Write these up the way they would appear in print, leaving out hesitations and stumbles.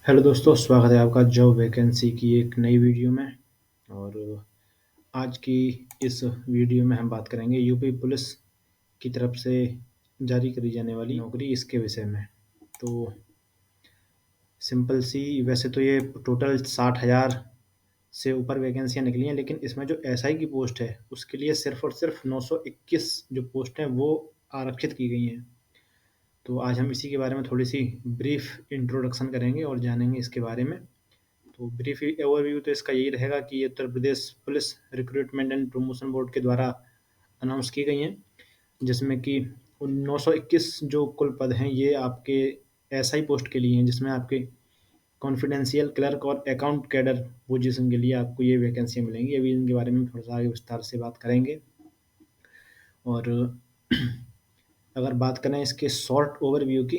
Hello दोस्तों, स्वागत है आपका जॉब वैकेंसी की एक नई वीडियो में। और आज की इस वीडियो में हम बात करेंगे यूपी पुलिस की तरफ से जारी करी जाने वाली नौकरी इसके विषय में। तो सिंपल सी, वैसे तो ये टोटल 60,000 से ऊपर वैकेंसियां निकली हैं, लेकिन इसमें जो एसआई की पोस्ट है उसके लिए सिर्फ और सिर्फ 921 जो पोस्ट हैं वो आरक्षित की गई हैं। तो आज हम इसी के बारे में थोड़ी सी ब्रीफ इंट्रोडक्शन करेंगे और जानेंगे इसके बारे में। तो ब्रीफ ओवरव्यू तो इसका यही रहेगा कि ये Uttar Pradesh police recruitment and promotion board के द्वारा अनाउंस की गई हैं, जिसमें कि 921 जो कुल पद हैं ये आपके एसआई पोस्ट के लिए हैं, जिसमें आपके कॉन्फिडेंशियल क्लर्क और अकाउंट कैडर पोजीशन के लिए आपको ये वैकेंसियाँ मिलेंगी। अभी इनके बारे में हम थोड़ा सा आगे विस्तार से बात करेंगे। और अगर बात करें इसके शॉर्ट ओवरव्यू की,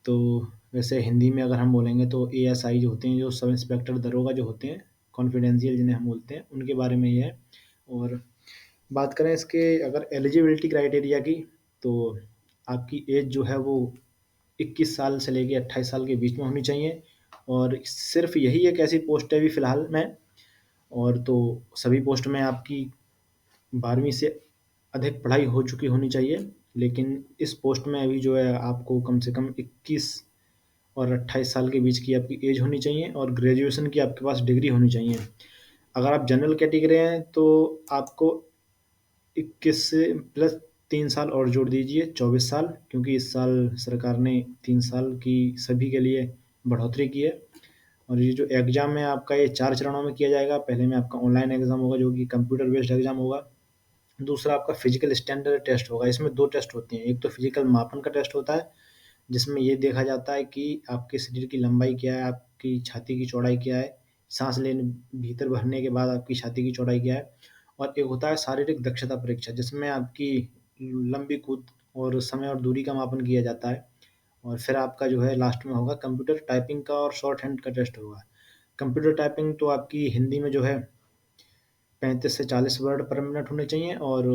तो वैसे हिंदी में अगर हम बोलेंगे तो एएसआई जो होते हैं, जो सब इंस्पेक्टर दरोगा जो होते हैं, कॉन्फिडेंशियल जिन्हें हम बोलते हैं, उनके बारे में ये है। और बात करें इसके अगर एलिजिबिलिटी क्राइटेरिया की, तो आपकी एज जो है वो 21 साल से लेके 28 साल के बीच में होनी चाहिए। और सिर्फ यही एक ऐसी पोस्ट है अभी फ़िलहाल में, और तो सभी पोस्ट में आपकी 12वीं से अधिक पढ़ाई हो चुकी होनी चाहिए। लेकिन इस पोस्ट में अभी जो है आपको कम से कम 21 और 28 साल के बीच की आपकी एज होनी चाहिए और ग्रेजुएशन की आपके पास डिग्री होनी चाहिए। अगर आप जनरल कैटेगरी हैं तो आपको 21 से प्लस 3 साल और जोड़ दीजिए, 24 साल, क्योंकि इस साल सरकार ने 3 साल की सभी के लिए बढ़ोतरी की है। और ये जो एग्ज़ाम है आपका, ये 4 चरणों में किया जाएगा। पहले में आपका ऑनलाइन एग्ज़ाम होगा जो कि कंप्यूटर बेस्ड एग्ज़ाम होगा। दूसरा आपका फिजिकल स्टैंडर्ड टेस्ट होगा। इसमें 2 टेस्ट होते हैं। एक तो फिजिकल मापन का टेस्ट होता है, जिसमें ये देखा जाता है कि आपके शरीर की लंबाई क्या है, आपकी छाती की चौड़ाई क्या है, साँस लेने भीतर भरने के बाद आपकी छाती की चौड़ाई क्या है। और एक होता है शारीरिक दक्षता परीक्षा, जिसमें आपकी लंबी कूद और समय और दूरी का मापन किया जाता है। और फिर आपका जो है लास्ट में होगा कंप्यूटर टाइपिंग का और शॉर्ट हैंड का टेस्ट होगा। कंप्यूटर टाइपिंग तो आपकी हिंदी में जो है 35 से 40 वर्ड पर मिनट होने चाहिए, और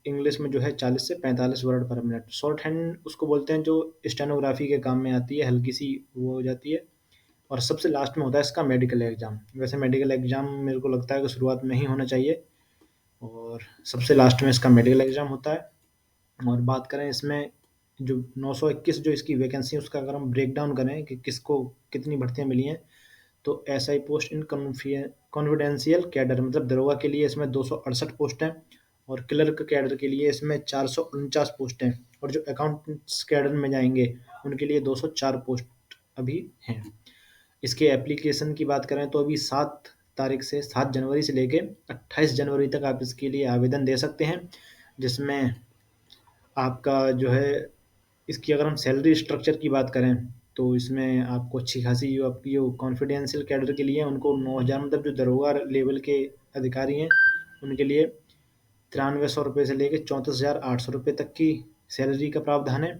इंग्लिश में जो है 40 से 45 वर्ड पर मिनट। शॉर्ट हैंड उसको बोलते हैं जो स्टेनोग्राफी के काम में आती है, हल्की सी वो हो जाती है। और सबसे लास्ट में होता है इसका मेडिकल एग्ज़ाम। वैसे मेडिकल एग्ज़ाम मेरे को लगता है कि शुरुआत में ही होना चाहिए, और सबसे लास्ट में इसका मेडिकल एग्ज़ाम होता है। और बात करें इसमें जो 921 जो इसकी वैकेंसी है उसका अगर हम ब्रेक डाउन करें कि किसको कितनी भर्तियाँ मिली हैं, तो एसआई पोस्ट इन कॉन्फिडेंशियल कैडर मतलब दरोगा के लिए इसमें 268 पोस्ट हैं, और क्लर्क कैडर के लिए इसमें 449 पोस्ट हैं, और जो अकाउंटेंट्स कैडर में जाएंगे उनके लिए 204 पोस्ट अभी हैं। इसके एप्लीकेशन की बात करें तो अभी 7 तारीख से 7 जनवरी से लेके 28 जनवरी तक आप इसके लिए आवेदन दे सकते हैं, जिसमें आपका जो है इसकी अगर हम सैलरी स्ट्रक्चर की बात करें तो इसमें आपको अच्छी खासी जो आपकी जो कॉन्फिडेंशियल कैडर के लिए उनको 9,000 मतलब जो दरोगा लेवल के अधिकारी हैं उनके लिए 9300 रुपये से लेके 34,800 रुपये तक की सैलरी का प्रावधान है।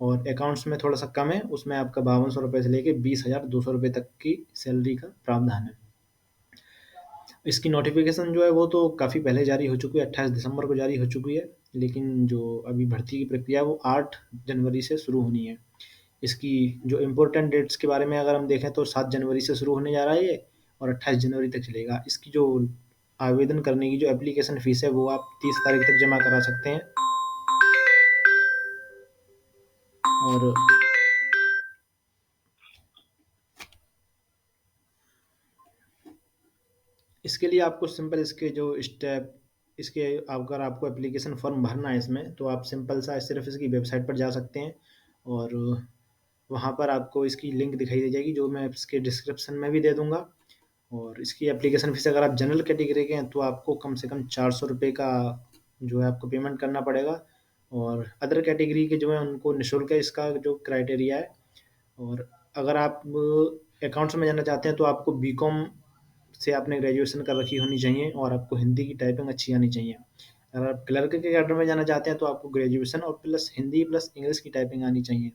और अकाउंट्स में थोड़ा सा कम है, उसमें आपका 5200 रुपये से लेके 20,200 रुपये तक की सैलरी का प्रावधान है। इसकी नोटिफिकेशन जो है वो तो काफ़ी पहले जारी हो चुकी है, 28 दिसंबर को जारी हो चुकी है। लेकिन जो अभी भर्ती की प्रक्रिया है वो 8 जनवरी से शुरू होनी है। इसकी जो इम्पोर्टेंट डेट्स के बारे में अगर हम देखें तो 7 जनवरी से शुरू होने जा रहा है ये, और 28 जनवरी तक चलेगा। इसकी जो आवेदन करने की जो एप्लीकेशन फ़ीस है वो आप 30 तारीख तक जमा करा सकते हैं। और इसके लिए आपको सिंपल इसके जो स्टेप इसके अगर आपको एप्लीकेशन फॉर्म भरना है इसमें, तो आप सिंपल सा सिर्फ इसकी वेबसाइट पर जा सकते हैं, और वहाँ पर आपको इसकी लिंक दिखाई दे जाएगी जो मैं इसके डिस्क्रिप्शन में भी दे दूँगा। और इसकी एप्लीकेशन फ़ीस अगर आप जनरल कैटेगरी के हैं तो आपको कम से कम 400 रुपये का जो है आपको पेमेंट करना पड़ेगा, और अदर कैटेगरी के जो हैं उनको निःशुल्क है इसका जो क्राइटेरिया है। और अगर आप अकाउंट्स में जाना चाहते हैं तो आपको बीकॉम से आपने ग्रेजुएशन कर रखी होनी चाहिए, और आपको हिंदी की टाइपिंग अच्छी आनी चाहिए। अगर आप क्लर्क के कैडर में जाना चाहते हैं तो आपको ग्रेजुएशन और प्लस हिंदी प्लस इंग्लिश की टाइपिंग आनी चाहिए।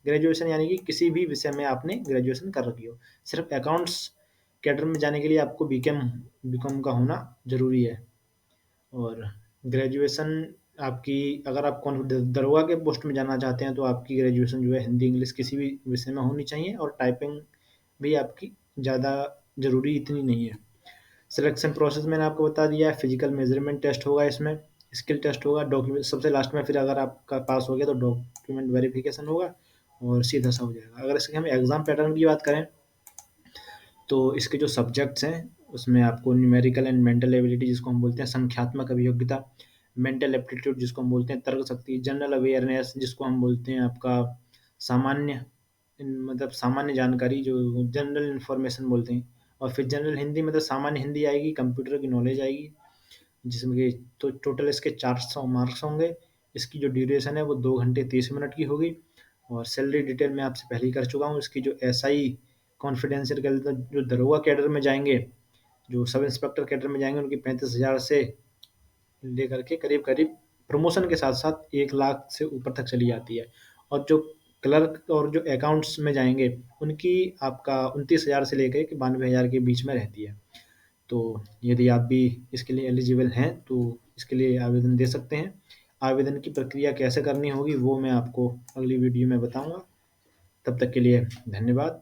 ग्रेजुएशन यानी कि किसी भी विषय में आपने ग्रेजुएशन कर रखी हो। सिर्फ अकाउंट्स कैडर में जाने के लिए आपको बीकॉम का होना ज़रूरी है। और ग्रेजुएशन आपकी अगर आप कौन दरोगा के पोस्ट में जाना चाहते हैं तो आपकी ग्रेजुएशन जो है हिंदी इंग्लिश किसी भी विषय में होनी चाहिए, और टाइपिंग भी आपकी ज़्यादा ज़रूरी इतनी नहीं है। सिलेक्शन प्रोसेस मैंने आपको बता दिया है, फिजिकल मेजरमेंट टेस्ट होगा इसमें, स्किल टेस्ट होगा, डॉक्यूमेंट सबसे लास्ट में, फिर अगर आपका पास हो गया तो डॉक्यूमेंट वेरिफिकेशन होगा और सीधा सा हो जाएगा। अगर इसके हम एग्ज़ाम पैटर्न की बात करें तो इसके जो सब्जेक्ट्स हैं उसमें आपको न्यूमेरिकल एंड मेंटल एबिलिटी जिसको हम बोलते हैं, संख्यात्मक अभियोग्यता, मेंटल एप्टीट्यूड जिसको हम बोलते हैं तर्क शक्ति, जनरल अवेयरनेस जिसको हम बोलते हैं आपका सामान्य मतलब सामान्य जानकारी जो जनरल इंफॉर्मेशन बोलते हैं, और फिर जनरल हिंदी मतलब सामान्य हिंदी आएगी, कंप्यूटर की नॉलेज आएगी, जिसमें कि तो टोटल इसके 400 मार्क्स होंगे। इसकी जो ड्यूरेशन है वो 2 घंटे 30 मिनट की होगी। और सैलरी डिटेल मैं आपसे पहले ही कर चुका हूँ। इसकी जो एसआई कॉन्फिडेंशियल कैडर जो दरोगा कैडर में जाएंगे, जो सब इंस्पेक्टर कैडर में जाएंगे, उनकी 35,000 से लेकर के करीब करीब प्रमोशन के साथ साथ 1 लाख से ऊपर तक चली जाती है। और जो क्लर्क और जो अकाउंट्स में जाएंगे उनकी आपका 29,000 से लेकर के 92,000 के बीच में रहती है। तो यदि आप भी इसके लिए एलिजिबल हैं तो इसके लिए आवेदन दे सकते हैं। आवेदन की प्रक्रिया कैसे करनी होगी वो मैं आपको अगली वीडियो में बताऊंगा। तब तक के लिए धन्यवाद।